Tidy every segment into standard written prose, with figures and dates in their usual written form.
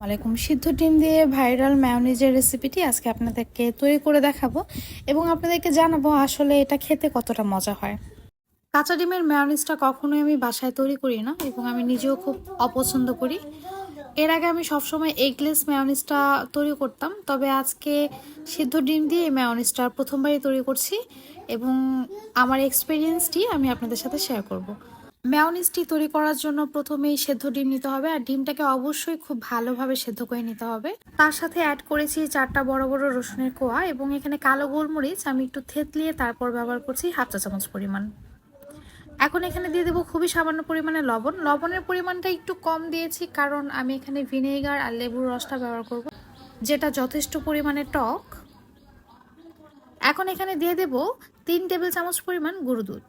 আলাইকুম। সিদ্ধ ডিম দিয়ে ভাইরাল মায়োনিজের রেসিপিটি আজকে আপনাদেরকে তৈরি করে দেখাবো এবং আপনাদেরকে জানাবো আসলে এটা খেতে কতটা মজা হয়। কাঁচা ডিমের মায়োনিজটা কখনোই আমি বাসায় তৈরি করি না এবং আমি নিজেও খুব অপছন্দ করি। এর আগে আমি সবসময় এগলেস মায়োনিজটা তৈরি করতাম, তবে আজকে সিদ্ধ ডিম দিয়ে এই মায়োনিজটা প্রথমবারই তৈরি করছি এবং আমার এক্সপিরিয়েন্সটি আমি আপনাদের সাথে শেয়ার করব। মেয়োনিজটি তৈরি করার জন্য প্রথমেই সেদ্ধ ডিম নিতে হবে, আর ডিমটাকে অবশ্যই খুব ভালোভাবে সেদ্ধ করে নিতে হবে। তার সাথে অ্যাড করেছি 4টা বড় বড় রসুনের কোয়া এবং এখানে কালো গোলমরিচ আমি একটু থেতলিয়ে তারপর ব্যবহার করছি 1/2 চা চামচ পরিমাণ। এখন এখানে দিয়ে দেবো খুবই সামান্য পরিমাণে লবণ। লবণের পরিমাণটা একটু কম দিয়েছি কারণ আমি এখানে ভিনেগার আর লেবুর রসটা ব্যবহার করব, যেটা যথেষ্ট পরিমাণে টক। এখন এখানে দিয়ে দেব 3 টেবিল চামচ পরিমাণ গুঁড়ো দুধ।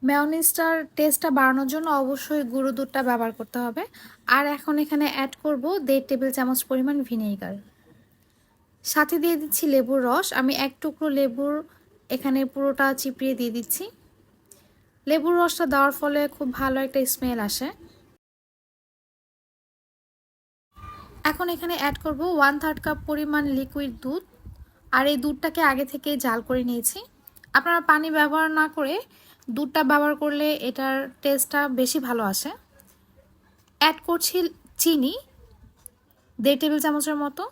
মেয়োনিজটার টেস্টটা বাড়ানোর জন্য অবশ্যই গুঁড়ো দুধটা ব্যবহার করতে হবে। আর এখন এখানে অ্যাড করব 1.5 টেবিল চামচ পরিমাণ ভিনেগার, সাথে দিয়ে দিচ্ছি লেবুর রস। আমি 1 টুকরো লেবুর এখানে পুরোটা চিপড়িয়ে দিয়ে দিচ্ছি। লেবুর রসটা দেওয়ার ফলে খুব ভালো একটা স্মেল আসে। এখন এখানে অ্যাড করব 1/3 কাপ পরিমাণ লিকুইড দুধ, আর এই দুধটাকে আগে থেকে জাল করে নিয়েছি। আপনারা পানি ব্যবহার না করে দুধটা ব্যবহার করলে এটার টেস্টটা বেশি ভালো আসে। অ্যাড করছি চিনি 1.5 টেবিল চামচের মতো।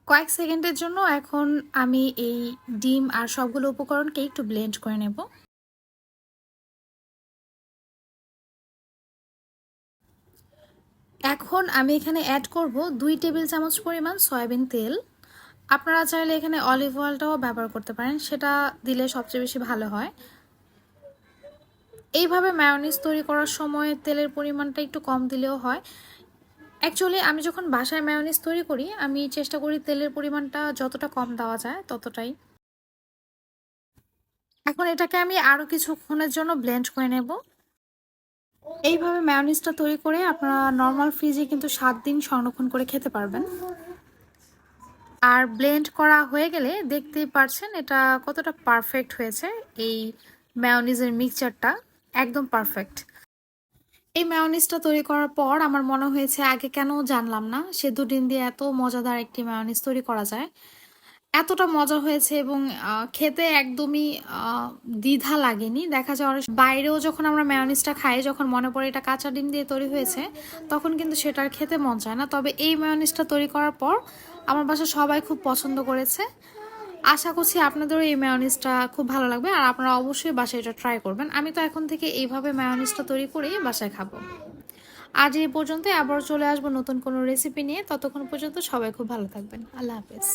কয়েক সেকেন্ডের জন্য এখন আমি এই ডিম আর সবগুলো উপকরণকে একটু ব্লেন্ড করে নেব। এখন আমি এখানে অ্যাড করব 2 টেবিল চামচ পরিমাণ সয়াবিন তেল। আপনারা চাইলে এখানে অলিভ অয়েলটাও ব্যবহার করতে পারেন, সেটা দিলে সবচেয়ে বেশি ভালো হয়। এইভাবে মায়োনিজ তৈরি করার সময় তেলের পরিমাণটা একটু কম দিলেও হয়। অ্যাকচুয়ালি আমি যখন বাসায় মায়োনিজ তৈরি করি আমি চেষ্টা করি তেলের পরিমাণটা যতটা কম দেওয়া যায় ততটাই। এখন এটাকে আমি আরও কিছুক্ষণের জন্য ব্লেন্ড করে নেব। এইভাবে মায়োনিজটা তৈরি করে আপনারা নর্মাল ফ্রিজে কিন্তু 7 দিন সংরক্ষণ করে খেতে পারবেন। আর ব্লেন্ড করা হয়ে গেলে দেখতেই পারছেন এটা কতটা পারফেক্ট হয়েছে। এই মায়োনিজের মিক্সচারটা একদম পারফেক্ট। এই মায়োনিজটা তৈরি করার পর আমার মনে হয়েছে আগে কেন জানলাম না সেদ্ধ ডিম দিয়ে এত মজাদার একটি মায়োনিজ তৈরি করা যায়। এতটা মজা হয়েছে এবং খেতে একদমই দ্বিধা লাগেনি। দেখা যায় অনেক বাইরেও যখন আমরা মায়োনিজটা খাই, যখন মনে পড়ে এটা কাঁচা ডিম দিয়ে তৈরি হয়েছে, তখন কিন্তু সেটার খেতে মন চায় না। তবে এই মায়োনিজটা তৈরি করার পর আমার বাসায় সবাই খুব পছন্দ করেছে। আশা করছি আপনাদেরও এই মায়োনিজটা খুব ভালো লাগবে আর আপনারা অবশ্যই বাসায় এটা ট্রাই করবেন। আমি তো এখন থেকে এইভাবে মায়োনিজটা তৈরি করেই বাসায় খাবো। আজ এই পর্যন্ত, আবার চলে আসবো নতুন কোনো রেসিপি নিয়ে। ততক্ষণ পর্যন্ত সবাই খুব ভালো থাকবেন। আল্লাহ হাফেজ।